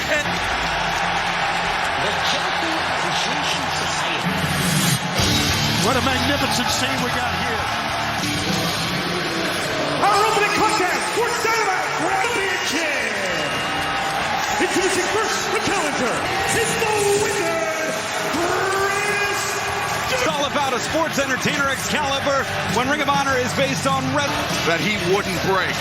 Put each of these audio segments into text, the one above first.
And the Chelsea Appreciation Society. What a magnificent scene we got here. Our opening contest for Dynamite Champion Chair. Introducing first the challenger. Is the winner, Chris. It's all about a sports entertainer Excalibur when Ring of Honor is based on that he wouldn't break.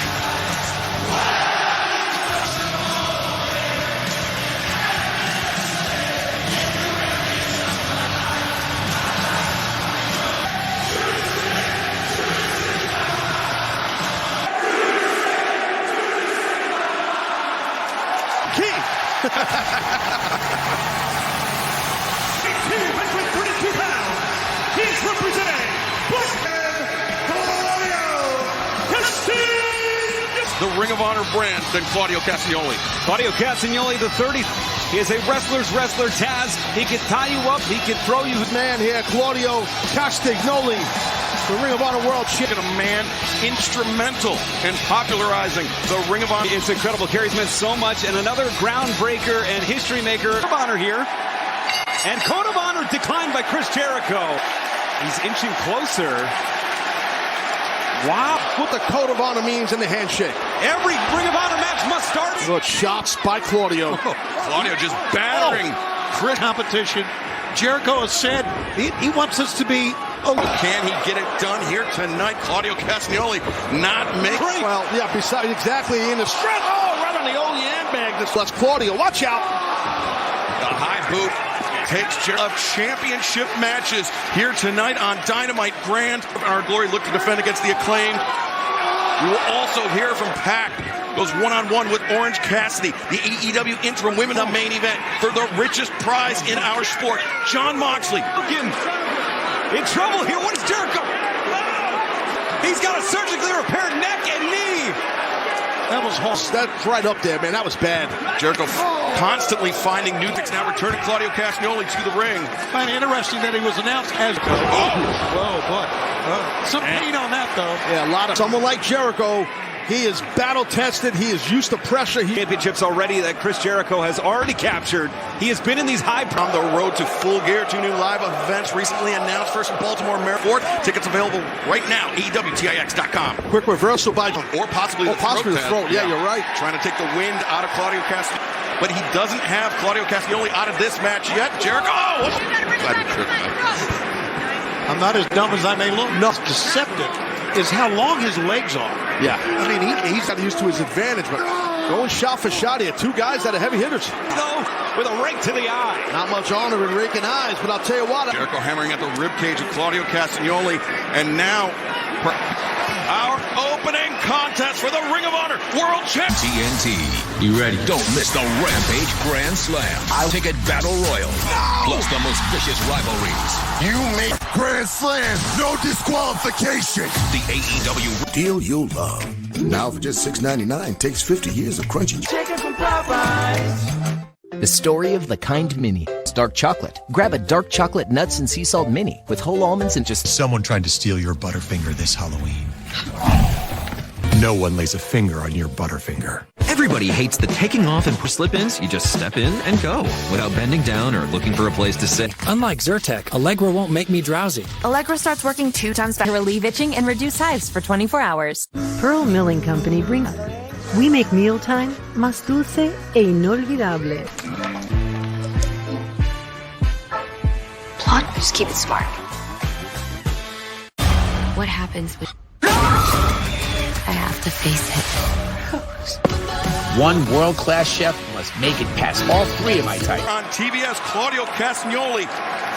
Between 32 pounds, he's representing Claudio Castagnoli. The Ring of Honor brand than Claudio Castagnoli. Claudio Castagnoli, the 30. He is a wrestler's wrestler, Taz. He can tie you up. He can throw you. Man here, Claudio Castagnoli, the Ring of Honor World Champion. A man instrumental in popularizing the Ring of Honor. It's incredible. Kerry's meant so much. And another groundbreaker and history maker. Code of Honor here. And Code of Honor declined by Chris Jericho. He's inching closer. Wow. What the Code of Honor means in the handshake. Every Ring of Honor match must start. Good shots by Claudio. Claudio just battering Chris. Competition. Jericho has said he wants us to be. Can he get it done here tonight? Claudio Castagnoli not making. Well, yeah, besides exactly in the strength. Oh, right on the old yam bag. That's Claudio. Watch out. The high boot takes care of championship matches here tonight on Dynamite Grand. Our Glory look to defend against the Acclaimed. We will also hear from Pac. Goes one-on-one with Orange Cassidy. The AEW Interim Women the main event for the richest prize in our sport. Jon Moxley. In trouble here. What is Jericho? He's got a surgically repaired neck and knee. That was that's right up there, man. That was bad. Jericho constantly finding new things. Now returning Claudio Castagnoli to the ring. Kind of interesting that he was announced as. Whoa, boy. Some pain on that, though. Yeah, a lot of. Someone like Jericho. He is battle-tested. He is used to pressure. Championships already that Chris Jericho has already captured. He has been in these high... On the road to Full Gear, 2 new live events recently announced. First in Baltimore, Maryland. Tickets available right now, AEWTIX.com. Quick reversal by... Or possibly the throat. Yeah, you're right. Trying to take the wind out of Claudio Castagnoli. But he doesn't have Claudio Castagnoli out of this match yet. Jericho! Oh! I'm not as dumb as I may look. No, deceptive is how long his legs are. Yeah. I mean, he's got used to his advantage, but going shot for shot here. Two guys that are heavy hitters. Though, with a rake to the eye. Not much honor in raking eyes, but I'll tell you what. Jericho hammering at the ribcage of Claudio Castagnoli. And now, our opening contest for the Ring of Honor World Championship. TNT. You ready? Don't miss the Rampage Grand Slam. Ticket Battle Royal. Plus the most vicious rivalries. You make Grand Slam, no disqualification. The AEW deal you'll love. Now for just $6.99, takes 50 years of crunchy chicken from Popeyes. The story of the kind mini. It's dark chocolate. Grab a dark chocolate nuts and sea salt mini with whole almonds and just... Someone tried to steal your Butterfinger this Halloween. No one lays a finger on your Butterfinger. Everybody hates the taking off and slip-ins. You just step in and go without bending down or looking for a place to sit. Unlike Zyrtec, Allegra won't make me drowsy. Allegra starts working 2 times faster to relieve itching and reduce hives for 24 hours. Pearl Milling Company brings... We make mealtime más dulce e inolvidable. Plot, just keep it smart. What happens with... I have to face it. One world-class chef must make it past all 3 of my types. On TBS, Claudio Castagnoli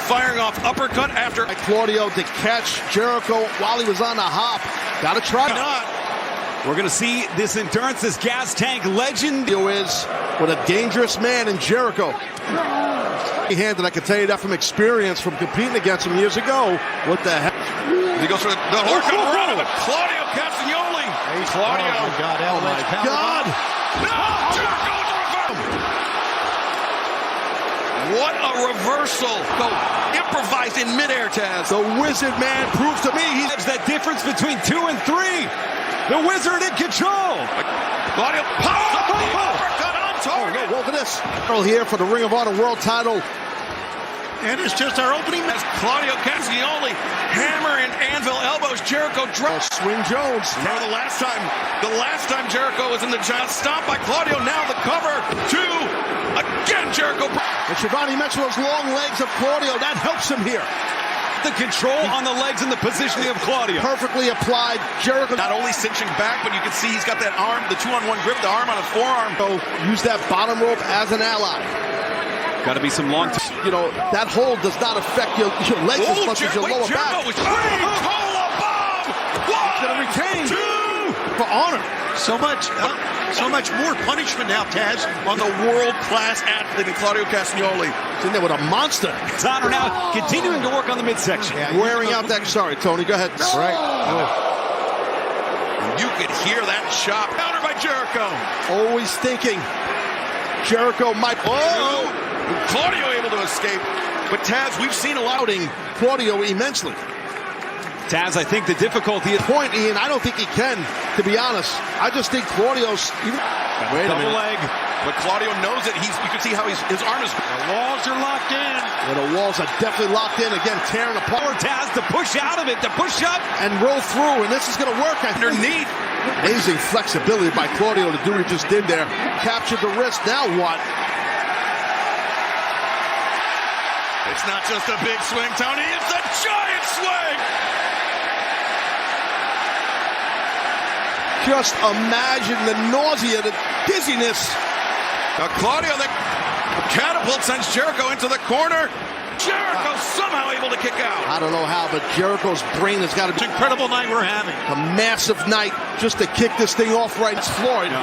firing off uppercut after... Claudio to catch Jericho while he was on the hop. Gotta try not. We're going to see this endurance, this gas tank legend. Is with a dangerous man in Jericho. Handed, I can tell you that from experience, from competing against him years ago. What the heck? He goes for the Hurricane Run with Claudio Castagnoli. Hey, Claudio. Oh, my God. Oh, my God. No! Jericho with the reversal. What a reversal. Go improvised in midair, Taz. The Wizard Man proves to me he's that difference between 2 and 3. The Wizard in control. Claudio pops up the uppercut on target. Look at this. Earl here for the Ring of Honor World title. And it's just our opening match. Claudio Castagnoli, hammer and anvil elbows. Jericho drops. Swing Jones. Remember the last time Jericho was in the giant stomp by Claudio. Now the cover. 2. Again, Jericho. And Shivani mentioned those long legs of Claudio. That helps him here. The control on the legs and the positioning of Claudio. Perfectly applied. Jericho not only cinching back, but you can see he's got that arm, the 2-on-1 grip, the arm on his forearm. So use that bottom rope as an ally. Got to be some long. You know, that hold does not affect your legs as much as your lower back. He's going to retain 2 for honor. So much more punishment now, Taz, on the world-class athlete in Claudio Castagnoli. He's in there with a monster. It's Honor now continuing to work on the midsection. Yeah, wearing out that. Sorry, Tony. Go ahead. Right. You could hear that chop. Counter by Jericho. Always thinking Jericho might. Oh! Claudio able to escape. But Taz, we've seen a lot of Claudio immensely. Taz, I think the difficulty is point, Ian. I don't think he can, to be honest. I just think Claudio's wait a minute. Leg. But Claudio knows it. You can see how his arm is. The walls are locked in. Yeah, the walls are definitely locked in. Again, tearing apart. Or Taz to push out of it, to push up and roll through. And this is going to work underneath. Amazing flexibility by Claudio to do what he just did there. Captured the wrist. Now what? It's not just a big swing, Tony. It's a giant swing. Just imagine the nausea, the dizziness. Claudio, the catapult sends Jericho into the corner. Jericho somehow able to kick out. I don't know how, but Jericho's brain has got to be. It's an incredible night we're having. A massive night just to kick this thing off right. It's Floyd. No.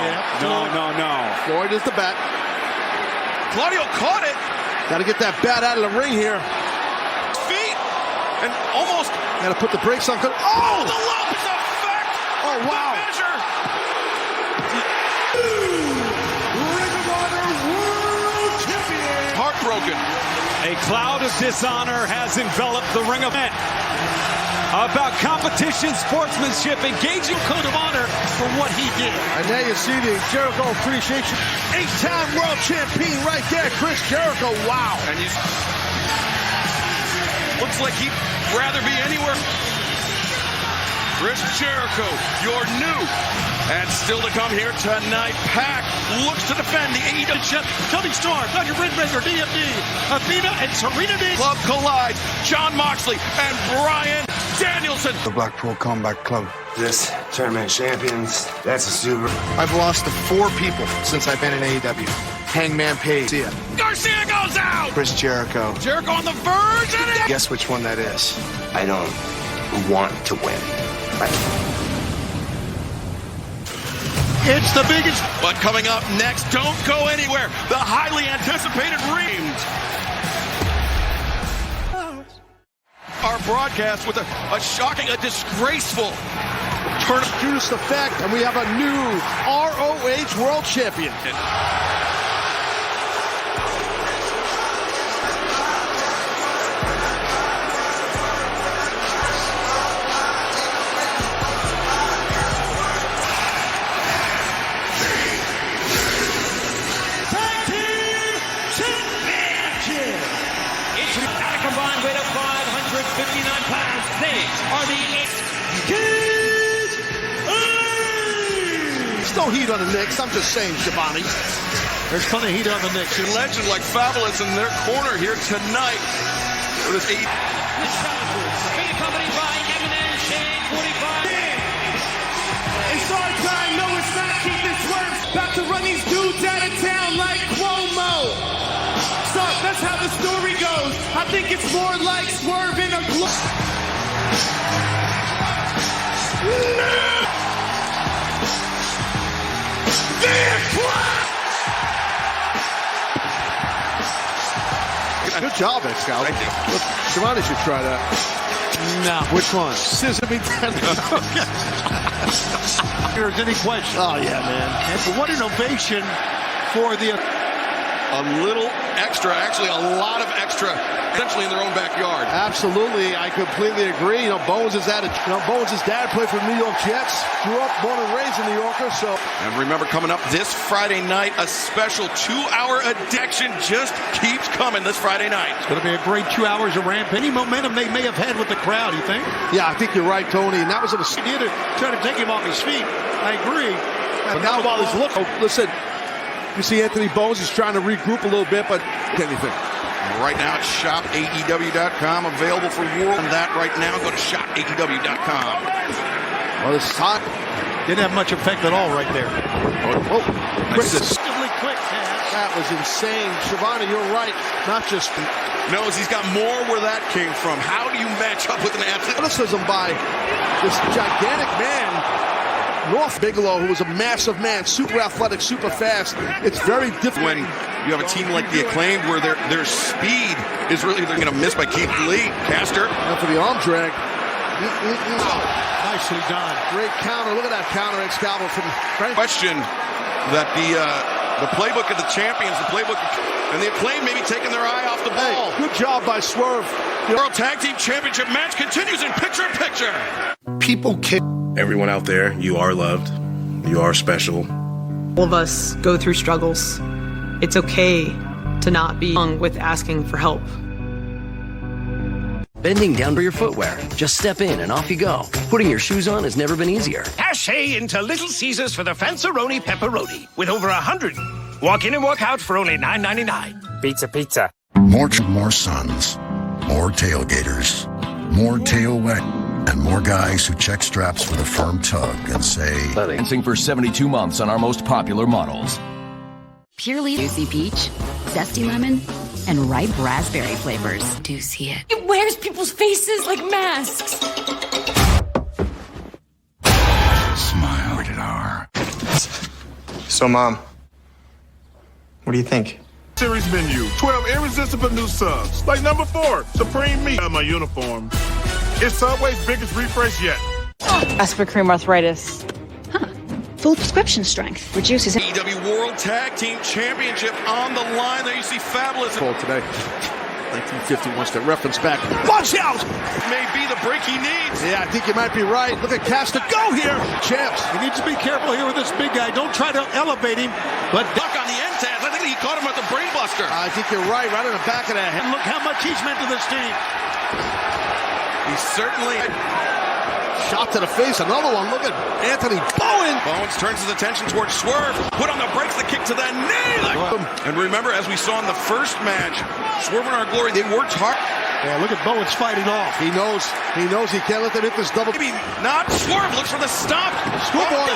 Floyd is the bat. Claudio caught it. Got to get that bat out of the ring here. Feet. And almost. Got to put the brakes on. Oh, the Lopez effect. Oh, wow. The measure. Ring of Honor World Champion. Heartbroken. A cloud of dishonor has enveloped the Ring of Honor. About competition, sportsmanship, engaging code of honor for what he did. And there you see the Jericho appreciation. 8-time world champion right there, Chris Jericho. Wow. And he's looks like he'd rather be anywhere. Chris Jericho, your new and still to come here tonight. Pac looks to defend the AEW. Tony Storm, Dr. Ridbreaker, DMD, Athena, and Serena Deeb. Club collides. John Moxley and Bryan Danielson. The Blackpool Combat Club. This tournament champions, that's a super. I've lost to 4 people since I've been in AEW. Hangman Page. Garcia goes out. Chris Jericho. Jericho on the verge. And guess which one that is? I don't want to win. It's the biggest. But coming up next, don't go anywhere. The highly anticipated Reams. Our broadcast with a shocking, a disgraceful turn of Judas effect, and we have a new ROH World Champion. Combined weight of 559 pounds. They are the Kids. There's no heat on the Knicks. I'm just saying, Shivani. There's plenty of heat on the Knicks. A legend like Fabulous in their corner here tonight. With this 8. The challengers being accompanied by Eminem, Shane, 45. It's our time. No, it's not. Keep this work. About to run these dudes out of town like Cuomo. So that's how the story goes. I think it's more like Swerve in a Good job, X-Scout. Look, Shivani should try that. No. Which one? Sesame There's any question. Oh, yeah, man. And what innovation for the... A little extra, actually a lot of extra essentially in their own backyard. Absolutely, I completely agree. You know, Bones' dad played for the New York Jets. Grew up, born and raised a New Yorker. So, and remember, coming up this Friday night, a special 2-hour addiction just keeps coming this Friday night. It's going to be a great 2 hours of ramp. Any momentum they may have had with the crowd, you think? Yeah, I think you're right, Tony. And that was an idea to try to take him off his feet. I agree. But now while he's looking, listen, you see Anthony Bones is trying to regroup a little bit, but anything. Right now, it's shopaew.com, available for world. And that right now, go to shopaew.com. Well, this shot didn't have much effect at all right there. Oh, quick, quick pass. That was insane. Shivani, you're right. Not just knows he's got more where that came from. How do you match up with an athlete? Athleticism by this gigantic man, North Bigelow, who was a massive man, super athletic, super fast. It's very different when you have a team like the Acclaimed where their speed is really, they're going to miss by Keith Lee. Caster. Now for the arm drag. Nicely done. Great counter. Look at that counter, Excalibur. From question that the playbook of the champions, the playbook and the Acclaimed maybe taking their eye off the ball. Hey, good job by Swerve. The World Tag Team Championship match continues in picture-in-picture. People kick. Everyone out there, you are loved. You are special. All of us go through struggles. It's okay to not be young with asking for help. Bending down for your footwear. Just step in and off you go. Putting your shoes on has never been easier. Sashay into Little Caesars for the Fanceroni Pepperoni with over 100. Walk in and walk out for only $9.99. Pizza. More sons, more tailgaters, more tail wet, and more guys who check straps with a firm tug and say, dancing for 72 months on our most popular models. Purely juicy peach, zesty lemon, and ripe raspberry flavors. Do see it. It wears people's faces like masks. Smile. Rated R. So, Mom, what do you think? Series menu, 12 irresistible new subs. Like number 4, Supreme Meat on my uniform. It's Subway's biggest refresh yet. Aspirin cream arthritis. Full prescription strength. Reduces AEW World Tag Team Championship on the line. There you see Fabulous. Today. 1950 wants to reference back. Watch out! May be the break he needs. Yeah, I think you might be right. Look at Caster. Go here! Champs, you need to be careful here with this big guy. Don't try to elevate him. But duck on the end tabs. I think he caught him at the brainbuster. I think you're right. Right in the back of the head. Look how much he's meant to this team. He's certainly... Shot to the face, another one. Look at Anthony Bowen. Bowens turns his attention towards Swerve. Put on the brakes, the kick to the knee. And remember, as we saw in the first match, Swerve and Our Glory, they worked hard. Yeah, look at Bowens fighting off. He knows he can't let them hit this double. Maybe not. Swerve looks for the stop. Schoolboy.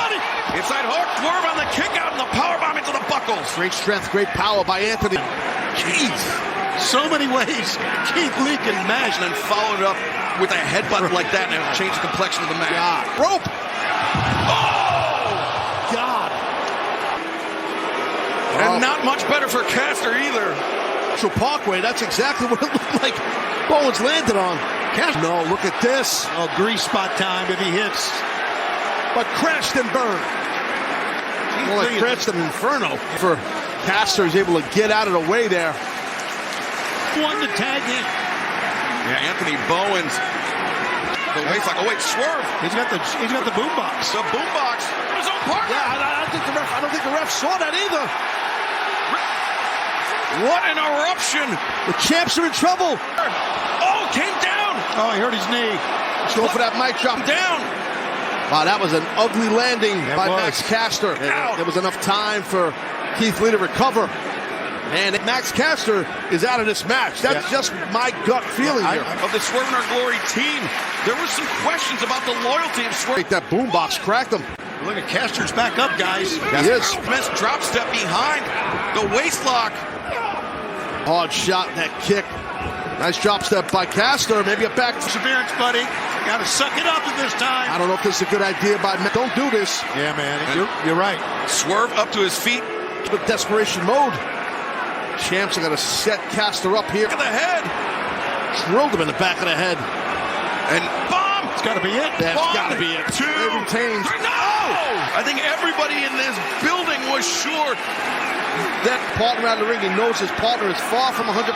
Inside hook. Swerve on the kick out and the powerbomb into the buckles. Great strength, great power by Anthony. Jeez. So many ways Keith Lee can mash. And then followed up with a headbutt like that, and it'll change the complexion of the match. God. Rope! Oh! God! And not much better for Caster either. Parkway, that's exactly what it looked like Bowens landed on. Caster. No, look at this. Oh, grease spot time if he hits. But crashed and burned. Well, like crashed an inferno. For Caster is able to get out of the way there. One to tag in. Yeah, Anthony Bowens. He's like, oh wait, Swerve. He's got the boombox. The boombox. His own partner. Yeah, I don't think the ref saw that either. What an eruption! The champs are in trouble. Oh, came down. Oh, he hurt his knee. Let's go for that mic drop. Down. Wow, that was an ugly landing by Max Caster. There was enough time for Keith Lee to recover. And Max Caster is out of this match. That's just my gut feeling here. Of the Swerve and Our Glory team, there was some questions about the loyalty of Swerve. That boombox cracked him. Look at Caster's back up, guys. He is. Missed drop step behind the waist lock. Hard shot, that kick. Nice drop step by Caster. Maybe a back perseverance, buddy. Got to suck it up at this time. I don't know if this is a good idea, but don't do this. Yeah, man. You're right. Swerve up to his feet. With desperation mode. Champs are going to set Caster up here. Look at the head. Drilled him in the back of the head. And bomb. It's got to be it. That's got to be it. 2, 3, no! I think everybody in this building was sure that partner out of the ring. He knows his partner is far from 100%.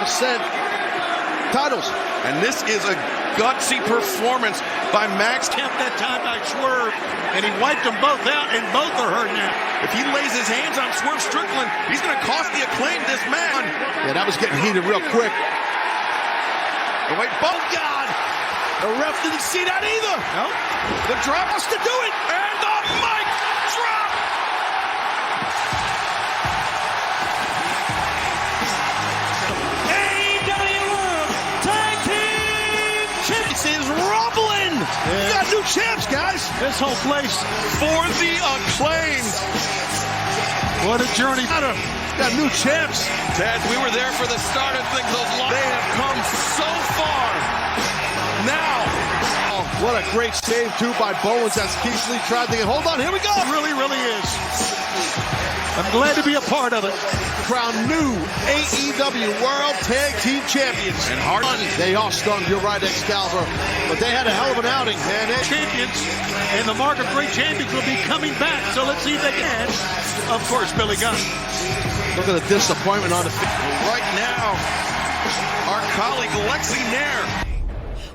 titles. And this is a gutsy performance by Max. Kept that time by Swerve, and he wiped them both out, and both are hurt now. If he lays his hands on Swerve Strickland, he's going to cost the Acclaim this man. Yeah, that was getting heated real quick. Oh, wait, oh, God! The ref didn't see that either. No. The drop has to do it, and the mic drop! AEW World Tag Team This is rumbling. We got new champs, guys. This whole place for the Acclaim. What a journey. Got new champs. Ted, we were there for the start of things. They have come so far. Now. Oh, what a great save, too, by Bowens as Keith Lee tried to get. Hold on, here we go. It really, really is. I'm glad to be a part of it. Crown new AEW World Tag Team Champions. And hard. They are stunned. You're right, Excalibur. But they had a hell of an outing. And champions and the mark of great champions will be coming back. So let's see if they can. Of course, Billy Gunn. Look at the disappointment on the field. Right now, our colleague Lexi Nair.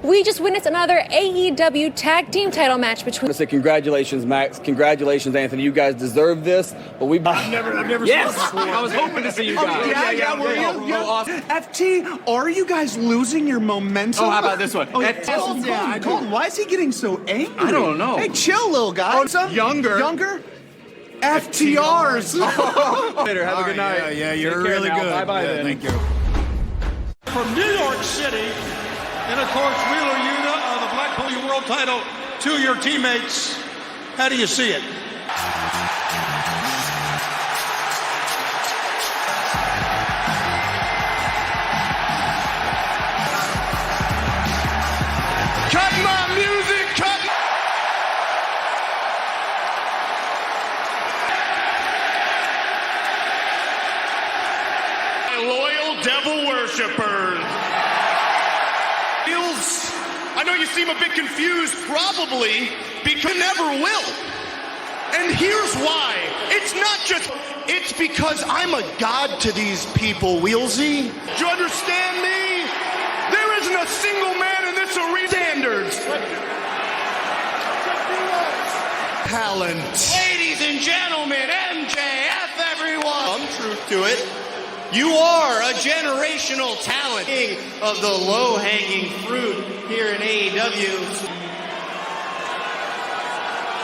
We just witnessed another AEW tag team title match between. I want to say congratulations, Max. Congratulations, Anthony. You guys deserve this. But I've never yes! seen this before. I was hoping to see you guys. Yeah, were you? Awesome. FT, are you guys losing your momentum? Oh, how about this one? Colton, why is he getting so angry? I don't know. Hey, chill, little guy. Younger. FTRs. Later, have a good night. Yeah, you're really good. Bye-bye then. Thank you. From New York City, and of course, Wheeler Yuta of the Blackpool World title to your teammates. How do you see it? Cut my music, cut! My loyal devil worshippers. I know you seem a bit confused, probably, because you never will. And here's why. It's not just, it's because I'm a god to these people, Wheelsy. Do you understand me? There isn't a single man in this arena. Standards. Talent. Ladies and gentlemen, MJF, everyone. Some truth to it. You are a generational talent. King of the low-hanging fruit here in AEW.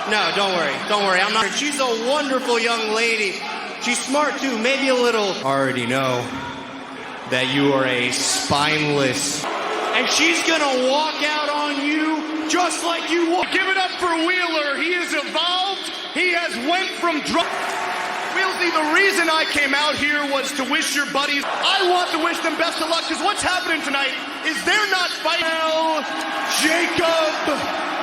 No, don't worry. I'm not. She's a wonderful young lady. She's smart too, maybe a little. Already know that you are a spineless. And she's gonna walk out on you just like you walk. Give it up for Wheeler. He has evolved. He has went from drug. Wheelsy, the reason I came out here was to wish your buddies. I want to wish them best of luck because what's happening tonight is they're not fighting. Jacob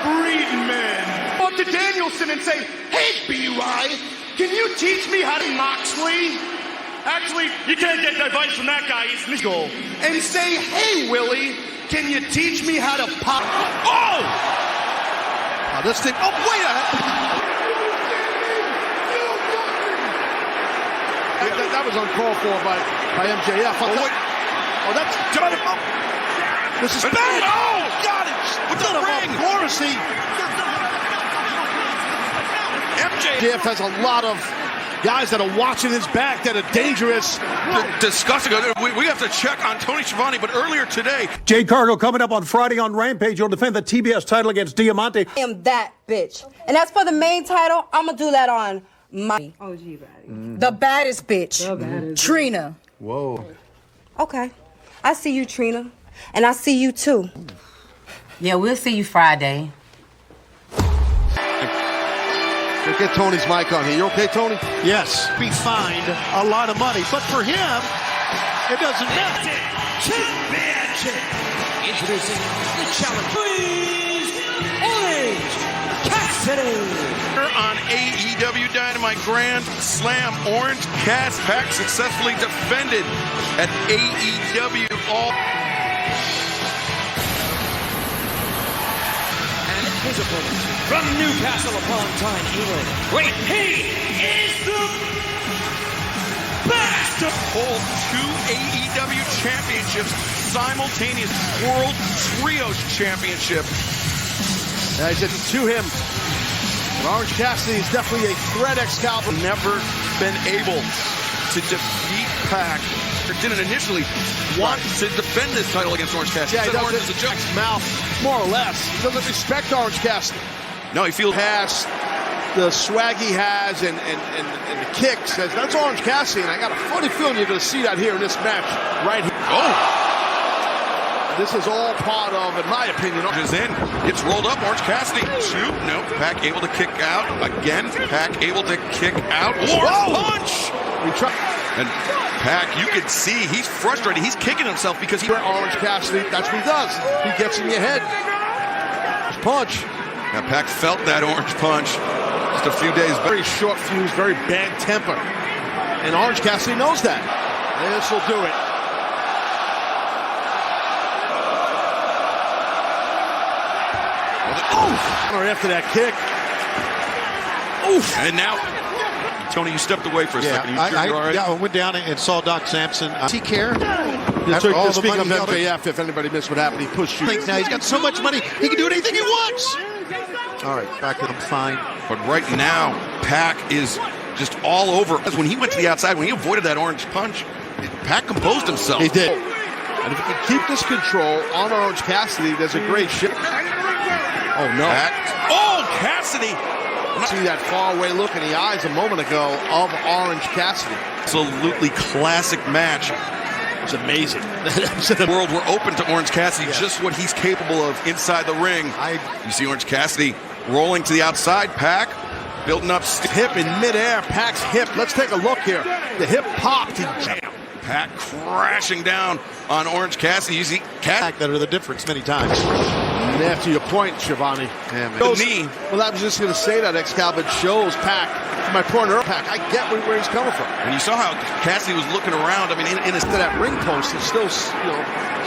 Friedman. Go up to Danielson and say, hey, B-Rye, can you teach me how to Moxley? Actually, you can't get advice from that guy. He's legal. And say, hey, Willie, can you teach me how to pop? Oh! Now this thing. Oh, wait a minute. That was uncalled for by MJF. Oh, that's done. Oh. This is bad. Oh, got it. With the ring. MJF has a lot of guys that are watching his back that are dangerous. Disgusting. We have to check on Tony Schiavone, but earlier today. Jade Cargill coming up on Friday on Rampage. You'll defend the TBS title against Diamante. I am that bitch. And as for the main title, I'm going to do that on my OG baddie. The baddest bitch. Trina. Whoa. Okay. I see you, Trina. And I see you, too. Yeah, we'll see you Friday. We'll get Tony's mic on here. You okay, Tony? Yes. Be fined a lot of money. But for him, it doesn't matter. Introducing the challenge. Please, Orange Cassidy. On AEW Dynamite Grand Slam, Orange Cassidy successfully defended at AEW All. And his opponent from Newcastle upon Tyne, England. Wait, he is the best. Hold 2 AEW championships simultaneous World Trios Championship. As it's to him. Orange Cassidy is definitely a threat, Excalibur. Never been able to defeat Pac. Or didn't initially want to defend this title against Orange Cassidy. Yeah, he does Orange is a joke. Mouth, more or less. He doesn't respect Orange Cassidy. No, he feels past the swag he has and the kicks. That's Orange Cassidy, and I got a funny feeling you're going to see that here in this match right here. Oh! This is all part of, in my opinion, is in. Gets rolled up. Orange Cassidy. Shoot. No. Pac able to kick out. Again. Pac able to kick out. Orange punch! And Pac, you can see he's frustrated. He's kicking himself because he... Orange Cassidy, that's what he does. He gets in your head. Punch. Now Pac felt that orange punch just a few days back. Very short fuse, very bad temper. And Orange Cassidy knows that. This will do it. Oof! Or after that kick. Oof! And now, Tony, you stepped away for a second. I went down and saw Doc Sampson. Does he care? Speaking of MJF, if anybody missed what happened, he pushed you. Now he's got so much money, he can do anything he wants. All right, back in, fine. But right now, Pac is just all over. When he went to the outside, when he avoided that orange punch, Pac composed himself. He did. And if he can keep this control on Orange Cassidy, there's a great shit. Oh, no. Oh, Cassidy! See that faraway look in the eyes a moment ago of Orange Cassidy. Absolutely classic match. It was amazing. The world were open to Orange Cassidy, just what he's capable of inside the ring. You see Orange Cassidy rolling to the outside. Pac building up hip in midair. Pac's hip. Let's take a look here. The hip popped. Pac crashing down on Orange Cassidy. You see Pac that are the difference many times. And after your point, Shivani. Yeah, man. Well, I was just going to say that Excalibur shows Pac. To my point earlier, Pac, I get where he's coming from. And you saw how Cassidy was looking around. I mean, in his, to that ring post, he's still,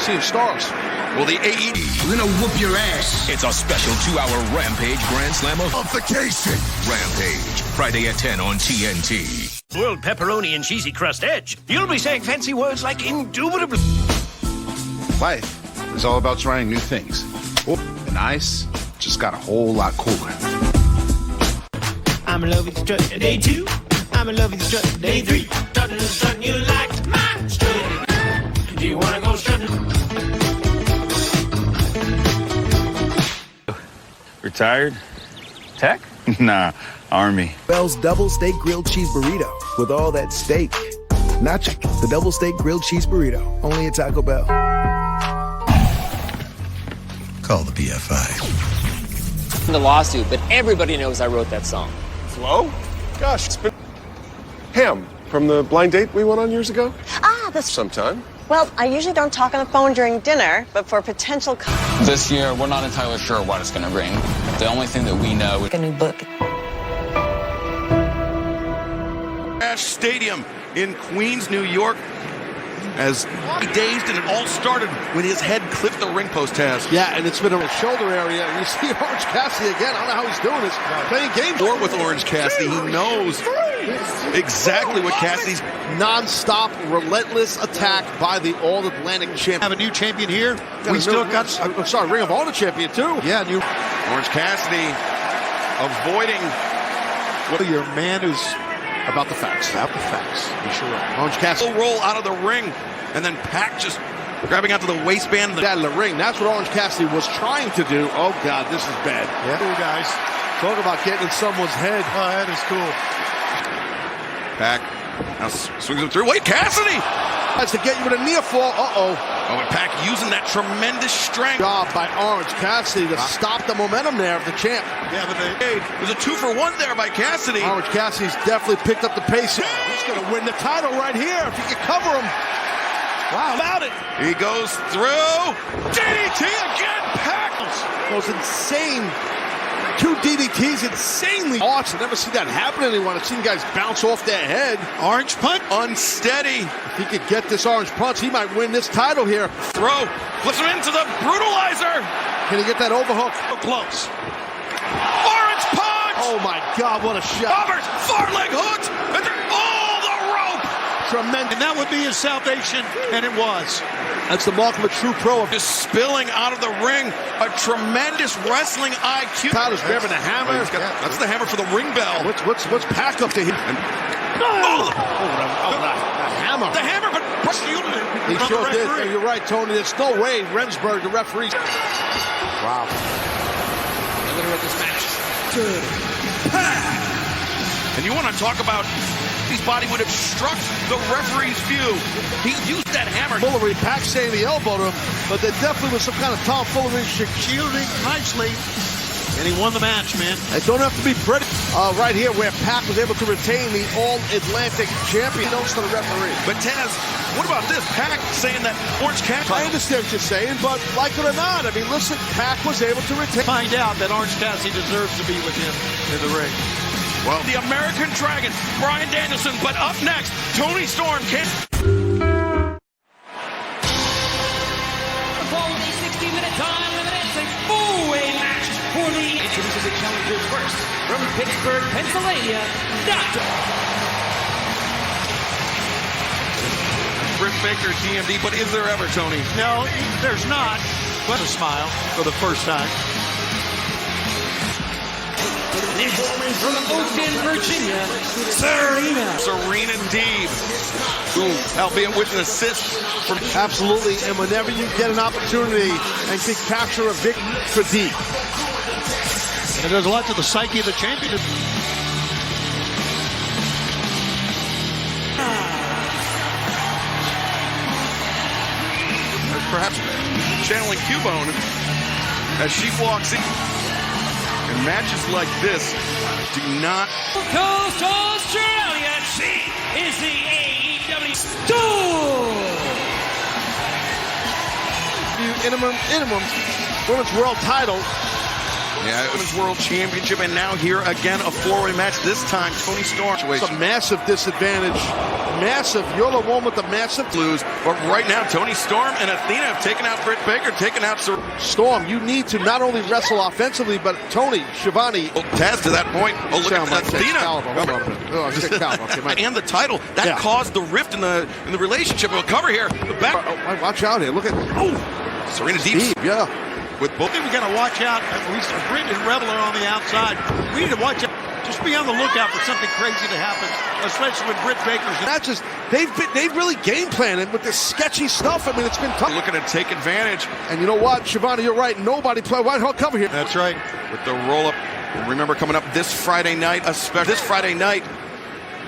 seeing stars. Well, the AEW, we're gonna whoop your ass. It's a special 2-hour Rampage Grand Slam of Unification. Rampage, Friday at 10 on TNT. World Pepperoni and Cheesy Crust Edge. You'll be saying fancy words like indubitably. Life is all about trying new things. And ice just got a whole lot cooler. I'm in love with the strut day 2. I'm in love with the strut day 3. Strutting, you like my strut. Do you wanna go strutting? Retired? Tech? Nah, Army. Bell's Double Steak Grilled Cheese Burrito with all that steak. Nacho, the Double Steak Grilled Cheese Burrito, only at Taco Bell. Call the PFI. The lawsuit, but everybody knows I wrote that song. Flo? Gosh, it's been Ham from the blind date we went on years ago. Ah, this sometime. Well, I usually don't talk on the phone during dinner, but for potential... This year, we're not entirely sure what it's going to bring. The only thing that we know is... A new book. Ash Stadium in Queens, New York. As he dazed, and it all started when his head clipped the ring post has. Yeah, and it's been in the shoulder area. And you see Orange Cassidy again. I don't know how he's doing this. Playing games. Or with Orange Cassidy, he knows exactly what Cassidy's non-stop, relentless attack by the All-Atlantic champion. Have a new champion here. We still got, I'm sorry, Ring of Honor champion too. Yeah, new Orange Cassidy avoiding what your man who's about the facts. About the facts. You sure right. Orange Cassidy will roll out of the ring, and then Pac just grabbing onto the waistband out of the ring. That's what Orange Cassidy was trying to do. Oh God, this is bad. Yeah. Cool guys. Talk about getting in someone's head. Oh, that is cool. Pac now swings him through. Wait, Cassidy! That's to get you with a near fall. Oh, and Pac using that tremendous strength. Job by Orange Cassidy to stop the momentum there of the champ. Yeah, but there's a 2-for-1 there by Cassidy. Orange Cassidy's definitely picked up the pace. He's going to win the title right here if he can cover him. Wow, about it. He goes through. DDT again, Pac. Those insane 2 DDTs, insanely awesome. Never seen that happen to anyone. I've seen guys bounce off their head. Orange punch. Unsteady. If he could get this orange punch, he might win this title here. Throw. Flips him into the brutalizer. Can he get that overhook? So close. Orange punch. Oh my God, what a shot. Roberts, far leg hooked. And all the rope. Tremendous. And that would be his salvation, and it was. That's the mark of a true pro. Just spilling out of the ring. A tremendous wrestling IQ. Tyler's grabbing the hammer. That's the hammer for the ring bell. What's Pac up to him? Oh, the hammer. The hammer, but shielded it. He sure did. And you're right, Tony. There's no way Rensburg, the referee. Wow. The winner of this match. And you want to talk about his body would have struck the referee's view. He used that hammer. Foolery, Pac saying the elbow to him, but there definitely was some kind of tomfoolery. Shielding nicely, and he won the match, man. It don't have to be pretty. Right here where Pac was able to retain the All-Atlantic champion. Notes to the referee. But Taz, what about this? Pac saying that Orange Cassidy. I understand what you're saying, but like it or not, I mean, listen, Pac was able to retain. Find out that Orange Cassidy deserves to be with him in the ring. Well, the American Dragon, Bryan Danielson, but up next, Tony Storm can't. The ball with a 60-minute time limit. It's a four-way match for the introduces the challengers first from Pittsburgh, Pennsylvania, Dr. Britt Baker, DMD, but is there ever, Tony? No, there's not. But a smile for the first time. From Oakton, Virginia, Serena Deeb, who, albeit with an assist from... Absolutely, and whenever you get an opportunity and can capture a victory for Deeb. And it does a lot to the psyche of the champion. Perhaps channeling Cubone as she walks in. And matches like this do not... Coast to Australia, she is the AEW Storm! Interim Women's World title. Yeah, Women's World Championship, and now here again, a four-way match. This time, Tony Storm. It's a massive disadvantage. Massive. You're the one with the massive lose. But right now, Tony Storm and Athena have taken out Britt Baker, taken out Storm. You need to not only wrestle offensively, but Tony, Shivani. Oh, Taz to that point. Oh, look at Athena. And the title. That caused the rift in the relationship. We'll cover here. The back. Watch out here. Look at... Serena Deeb. Yeah. With both. I think we got to watch out. We see Britt and Reveler on the outside. We need to watch out. Just be on the lookout for something crazy to happen, especially with Britt Baker's. That's just they've really game planning with this sketchy stuff. I mean, it's been tough. Looking to take advantage. And you know what, Shivani, you're right. Nobody play white hot cover here. That's right. With the roll up. Remember, coming up this Friday night, this Friday night.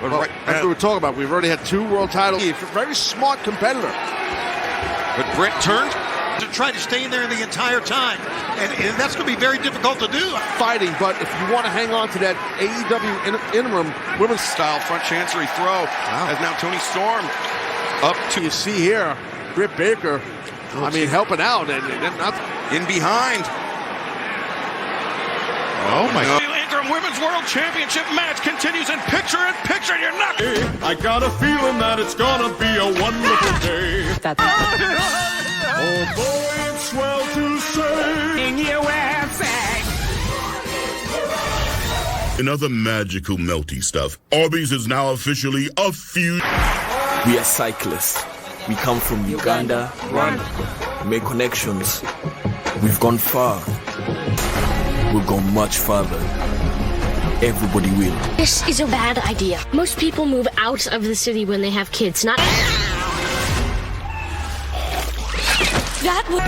Well, that's what we're talking about. We've already had 2 world titles. Very smart competitor. But Britt turned to try to stay in there the entire time, and that's going to be very difficult to do. Fighting, but if you want to hang on to that AEW interim women's style front chancery throw, as now Tony Storm up to. You see here, Britt Baker, helping out and not in behind. Oh my God. The interim women's world championship match continues in picture-in-picture. You're not. I got a feeling that it's gonna be a wonderful day. Oh boy, it's swell to say. In your website. In other magical melty stuff, Arby's is now officially a feud. We are cyclists. We come from Uganda, Rwanda. We make connections. We've gone far. We'll go much farther. Everybody will. This is a bad idea. Most people move out of the city when they have kids, not... That would...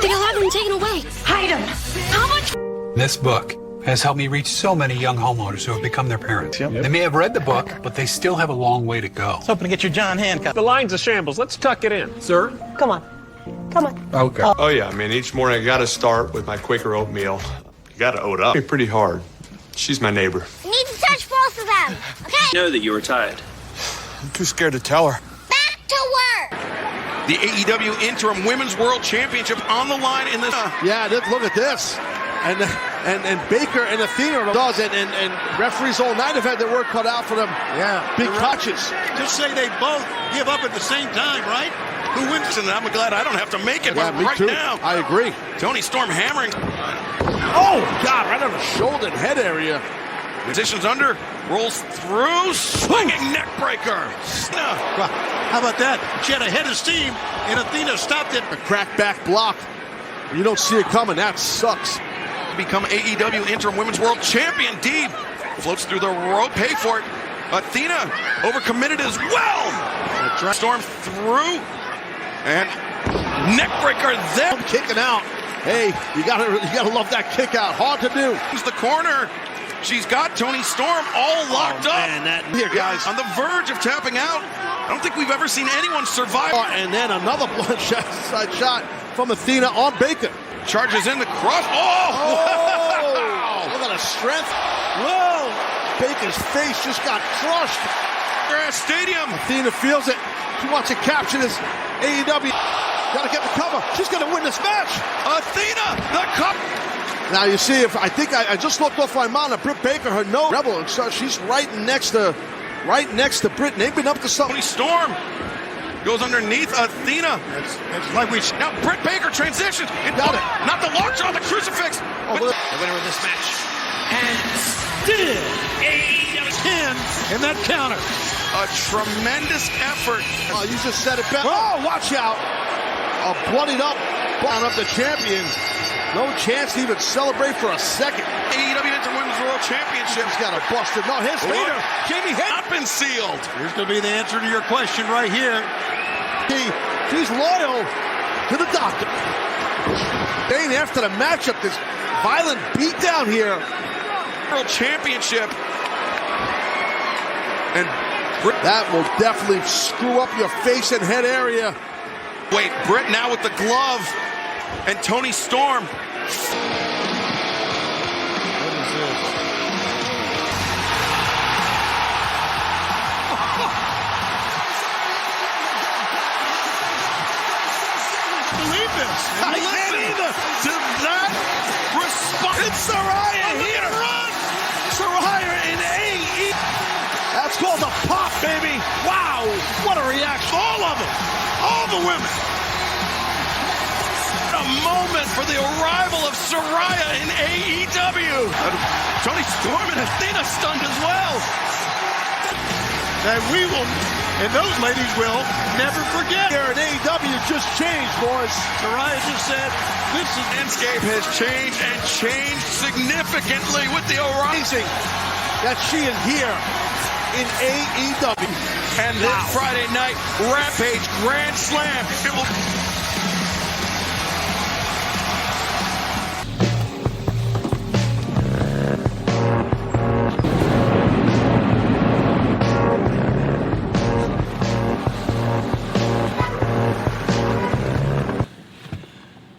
They'll have them taken away. Hide them. How much... This book has helped me reach so many young homeowners who have become their parents. They may have read the book, but they still have a long way to go. It's hoping to get your John Hancock. The line's a shambles. Let's tuck it in. Sir? Come on. Okay. Oh, yeah. Each morning I got to start with my Quaker oatmeal. You got to oat up. It's pretty hard. She's my neighbor. You need to touch both of them, okay? Know that you were tired. I'm too scared to tell her. Back to work! The AEW Interim Women's World Championship on the line in this. Yeah, look at this. And Baker and Athena does it, and referees all night have had their work cut out for them. Yeah. Big clutches. Just say they both give up at the same time, right? Who wins? And I'm glad I don't have to make it, but right now. I agree. Tony Storm hammering. Oh, God, right on the shoulder and head area. Positions under, rolls through, swinging neck breaker. How about that? She had a head of steam, and Athena stopped it. A crack back block. You don't see it coming. That sucks. Become AEW Interim Women's World Champion. Deeb floats through the rope, pay for it. Athena overcommitted as well. Storm through, and neck breaker there. Kicking out. Hey, you gotta love that kick out. Hard to do. Here's the corner. She's got Toni Storm all locked up. Here, guys, on the verge of tapping out. I don't think we've ever seen anyone survive. And then another bloodshot shot from Athena on Baker. Charges in the cross. Oh! Look at the strength. Whoa! Baker's face just got crushed. Grass Stadium. Athena feels it. She wants to capture this AEW. Gotta get the cover. She's gonna win this match. Athena, the cup. Now you see, if I think I just looked off my monitor, Britt Baker, her nose rebel, and so she's right next to Britt. They've been up to something. Toni Storm goes underneath Athena. It's like now Britt Baker transitions. Got it. Not the launch on the crucifix. The winner of this match, and still AEW pins in that counter. A tremendous effort. Oh, you just said it better. Oh, watch out. Bloodied up the champion. No chance to even celebrate for a second. AEW Interim Women's World Championship. He's got a busted. No, his Hayter. Jamie Hayter. Not been sealed. Here's going to be the answer to your question right here. She's loyal to the doctor. Dane, after the matchup, this violent beatdown here. World Championship. And that will definitely screw up your face and head area. Wait, Britt now with the glove. And Toni Storm. What is this? Believe this. I can't either. To that response. It's Saraya here. Run. Saraya in AE. That's called a pop, baby. Wow. What a reaction. All of them. All the women. A moment for the arrival of Saraya in AEW. Toni Storm and Athena stunned as well. And we will, and those ladies will never forget. Here at AEW just changed, boys. Saraya just said, this is landscape has changed and changed significantly with the rising that she is here in AEW. And this Friday night, Rampage Grand Slam. It will.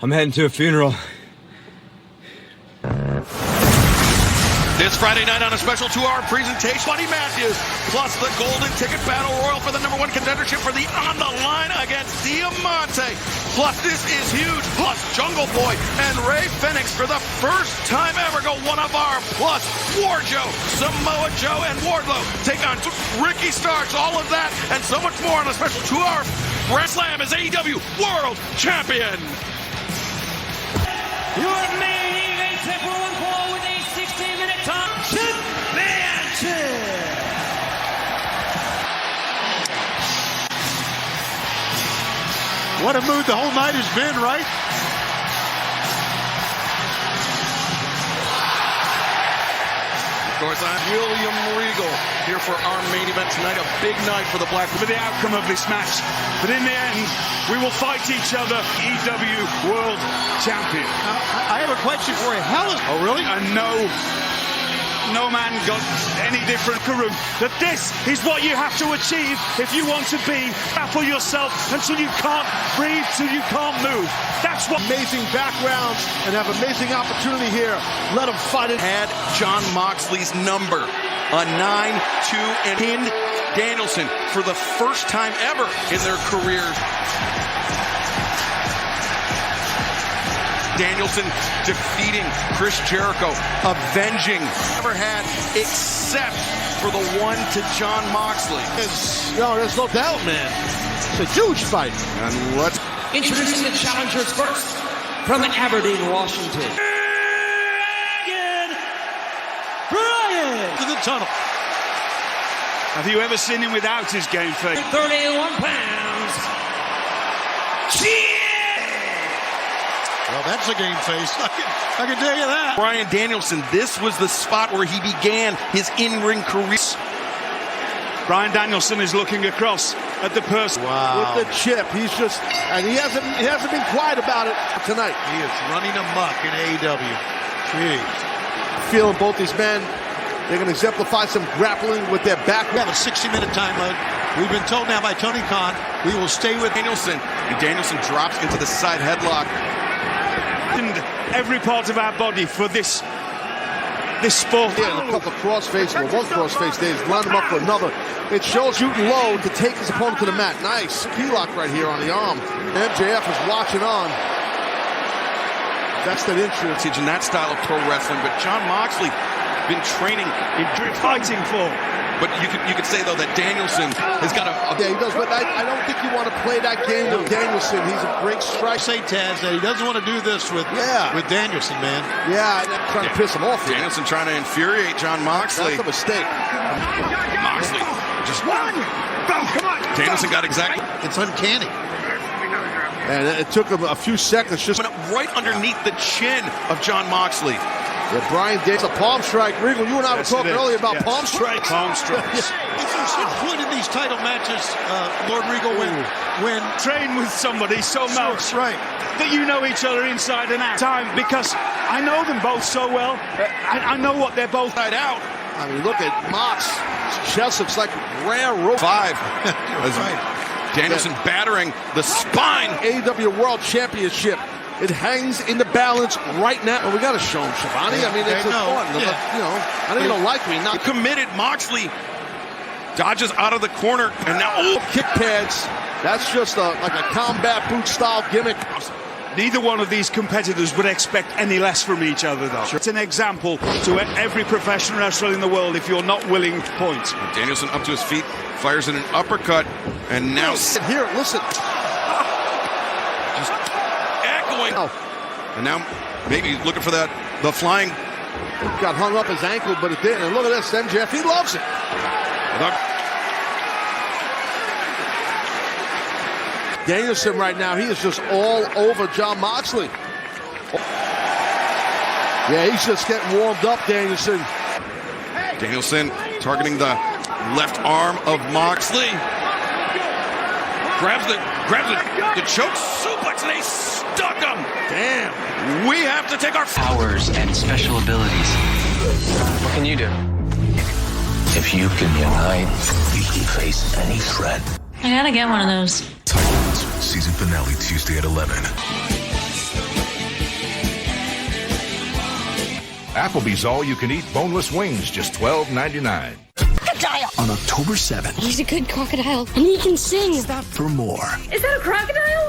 I'm heading to a funeral. This Friday night on a special 2-hour presentation, Buddy Matthews, plus the Golden Ticket Battle Royal for the #1 contendership for the On the Line against Diamante. Plus, this is huge. Plus, Jungle Boy and Ray Phoenix for the first time ever go one of our. Plus, War Joe, Samoa Joe, and Wardlow take on Ricky Starks. All of that and so much more on a special 2-hour Grand Slam as AEW World Champion. Your main event set for one fall with a 16-minute time championship. what a mood the whole night has been, right? Of course, I'm William Regal here for our main event tonight. A big night for the Black For the outcome of this match. But in the end, we will fight each other. EW World Champion. I have a question for you. Oh, really? And no man got any different, Karu, that this is what you have to achieve if you want to be. Battle yourself until you can't breathe, till you can't move. That's what. Amazing background and have amazing opportunity here. Let them fight it. Had Jon Moxley's number, a 9-2, and pinned Danielson for the first time ever in their careers. Danielson defeating Chris Jericho, avenging never had except for the one to Jon Moxley. There's no doubt, man. It's a huge fight. And let's introducing the challengers first from Aberdeen, Washington. Brian to the tunnel. Have you ever seen him without his game face? 31 pounds. Well, that's a game face. I can tell you that. Bryan Danielson, this was the spot where he began his in-ring career. Bryan Danielson is looking across at the person. Wow. With the chip, he's just, and he hasn't been quiet about it tonight. He is running amok in AEW. Jeez. Feeling both these men, they're going to exemplify some grappling with their back. We have a 60-minute time limit. We've been told now by Tony Khan we will stay with Danielson. And Danielson drops into the side headlock. And every part of our body for this sport. Yeah, a couple of crossface, or one crossface there, he's lined him up for another. It shows you low to take his opponent to the mat. Nice P-lock right here on the arm. MJF is watching on. That's that interest in that style of pro wrestling, but Jon Moxley been training in fighting for. But you could say though that Danielson has got a yeah, he does. But I don't think you want to play that game with Danielson. He's a great strike. Say Taz that he doesn't want to do this with Danielson, man. Yeah, trying to piss him off. Danielson trying to infuriate Jon Moxley. That's a mistake. Moxley just one. Come on. Danielson got exactly. It's uncanny. And it took him a few seconds just right underneath the chin of Jon Moxley. Yeah, Bryan Danielson, a palm strike. Regal, you and I were talking earlier about palm strikes. Palm strikes. It's important in these title matches, Lord Regal, when train with somebody so much that you know each other inside and out. Because I know them both so well. I know what they're both out. I mean, look at Mox. His chest looks like rare rope. 5. Danielson battering the spine. AEW World Championship. It hangs in the balance right now. Well, we got to show him, Schiavone. I mean, it's fun. Yeah. You know, I know you don't like me. Not committed. Moxley dodges out of the corner, and now kick pads. That's just like a combat boot style gimmick. Neither one of these competitors would expect any less from each other, though. Sure. It's an example to every professional wrestler in the world if you're not willing to point. Danielson up to his feet, fires in an uppercut, and now here, listen. Just echoing. And now maybe looking for the flying. Got hung up his ankle, but it didn't. And look at this, MJF, he loves it. Danielson right now, he is just all over Jon Moxley. Yeah, he's just getting warmed up, Danielson. Danielson targeting the left arm of Moxley. Grabs the choke suplex, and they stuck him. Damn. We have to take our powers and special abilities. What can you do? If you can unite, you can face any threat. I gotta get one of those. Titans, season finale Tuesday at 11. Applebee's all-you-can-eat boneless wings, just $12.99. Crocodile! On October 7th. He's a good crocodile, and he can sing. Stop for more. Is that a crocodile?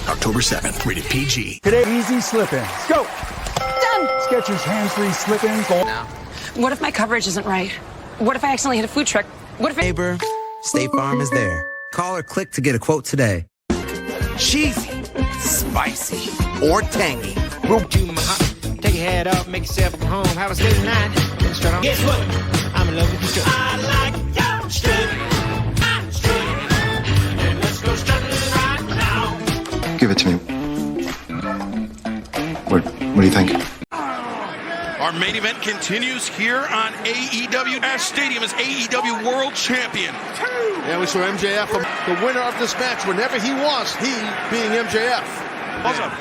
October 7th, rated PG. Today, easy slip-ins. Go! Done! Skechers hands-free slip-ins. Now. What if my coverage isn't right? What if I accidentally hit a food truck? What if Neighbor, State Farm is there. Call or click to get a quote today. Cheesy, spicy, or tangy. We'll do my hot. Take your head off, make yourself at home. Have a good night. Straight on. Guess what? I'm in love with you. I like your strut. I'm strutting. And let's go strutting right now. Give it to me. What do you think? Our main event continues here on AEW. Ash Stadium as AEW World Champion. Yeah, we saw MJF, the winner of this match, whenever he wants, he being MJF. Awesome.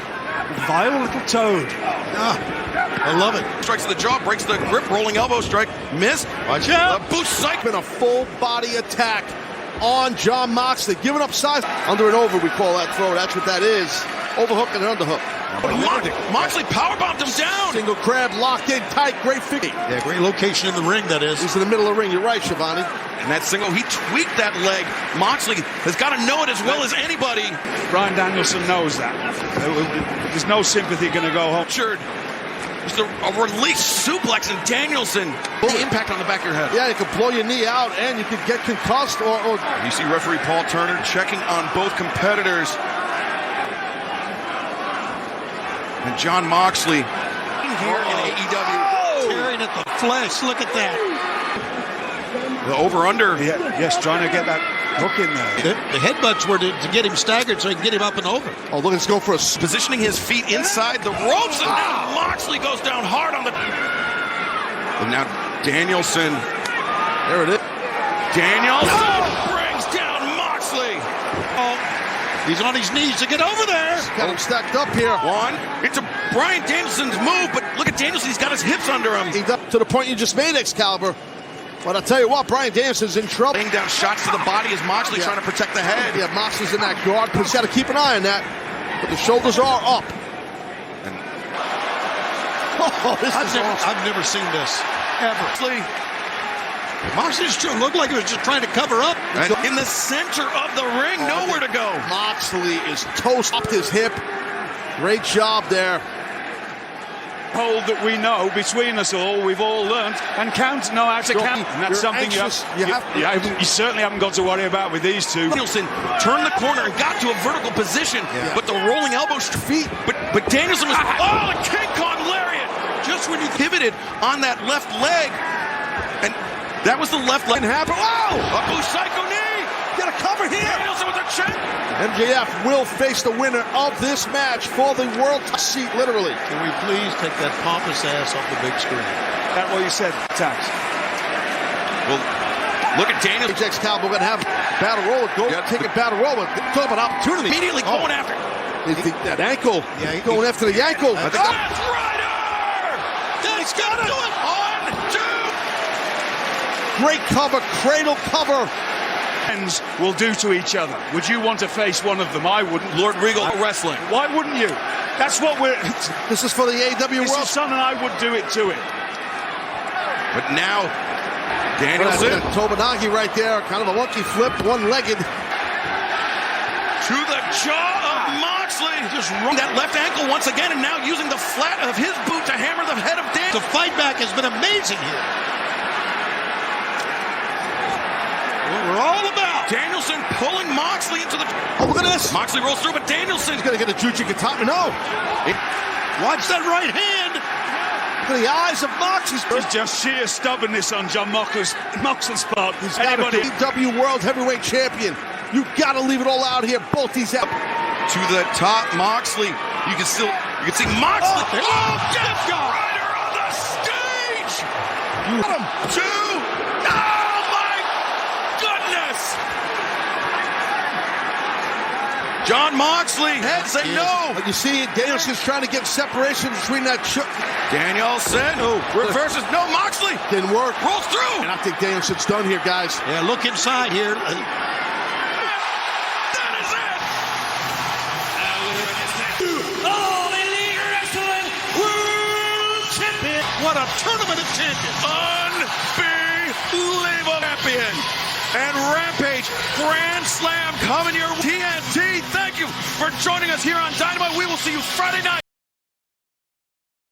Vile little toad. I love it. Strikes to the jaw, breaks the grip, rolling elbow strike. Miss. Watch out. A boost cycle. A full body attack on Jon Moxley. Giving up size. Under and over, we call that throw. That's what that is. Overhook and underhook. Moxley powerbombed him down. Single crab locked in tight. Great figure. Yeah, great location in the ring, that is. He's in the middle of the ring. You're right, Schiavone. And that single, he tweaked that leg. Moxley has got to know it as well as anybody. Bryan Danielson knows that. There's no sympathy going to go home. Sure. Just a release suplex, and Danielson. The impact on the back of your head. Yeah, you could blow your knee out, and you could get concussed. Or You see referee Paul Turner checking on both competitors. And Jon Moxley here in AEW. Tearing at the flesh. Look at that. The over-under. Yes, trying to get that hook in there. The headbutts were to get him staggered so he can get him up and over. Oh, look, let's go for a... Positioning his feet inside the ropes, and now Moxley goes down hard on the... And now Danielson. There it is. Danielson brings down Moxley. Oh, he's on his knees to get over there. Got him stacked up here. One. It's a Bryan Danielson's move, but look at Danielson. He's got his hips under him. He's up to the point you just made, Excalibur. But I'll tell you what, Bryan Danielson's in trouble. Laying down shots to the body as Moxley trying to protect the head. Yeah, Moxley's in that guard. He's got to keep an eye on that. But the shoulders are up. I've never seen this, ever. Moxley just looked like he was just trying to cover up. And in the center of the ring, nowhere to go. Moxley is toast up his hip. Great job there. Hold that we know between us all, we've all learned and know how to count. And that's something you certainly haven't got to worry about with these two. Danielson turned the corner and got to a vertical position, but the rolling elbow feet. But Danielson was the King Kong lariat just when he pivoted on that left leg, and that was the left leg. Happen. Oh! A Busaiku knee. Got a cover here. Danielson with a check. MJF will face the winner of this match for the world seat, literally. Can we please take that pompous ass off the big screen? That's what you said, Tax. Well, look at Daniel. Excalibur going to have battle roll. Take a battle roll. Talk about opportunity. Immediately going after. That ankle. Yeah, going after the ankle. That's Ryder! That's got to do it. On, two. Great cover. Cradle cover. Will do to each other. Would you want to face one of them? I wouldn't. Lord Regal wrestling. Why wouldn't you? That's what we're... This is for the AEW World. Son and I would do it to it. But now, Danielson. Tobanagi right there. Kind of a monkey flip. One-legged. To the jaw of Moxley. Just run that left ankle once again, and now using the flat of his boot to hammer the head of Danielson. The fight back has been amazing here. We're all about Danielson pulling Moxley into the... Oh, look at this. Moxley rolls through, but Danielson's going to get a Juji Katana. No. Watch that right hand. Look at the eyes of Moxley. It's just sheer stubbornness on John Moxley's part. He's anybody. AEW World Heavyweight Champion. You got to leave it all out here. Both these out. To the top, Moxley. You can see Moxley. Death Rider on the stage. You got him. Two. John Moxley, head say no. But you see, Danielson's trying to get separation between that. Danielson reverses. No, Moxley didn't work. Rolls through. And I think Danielson's done here, guys. Yeah, look inside here. That is it. All Elite Wrestling World Champion. What a tournament of champions. Unbelievable champion. And Rampage Grand Slam coming your TNT. Thank you for joining us here on Dynamite. We will see you Friday night.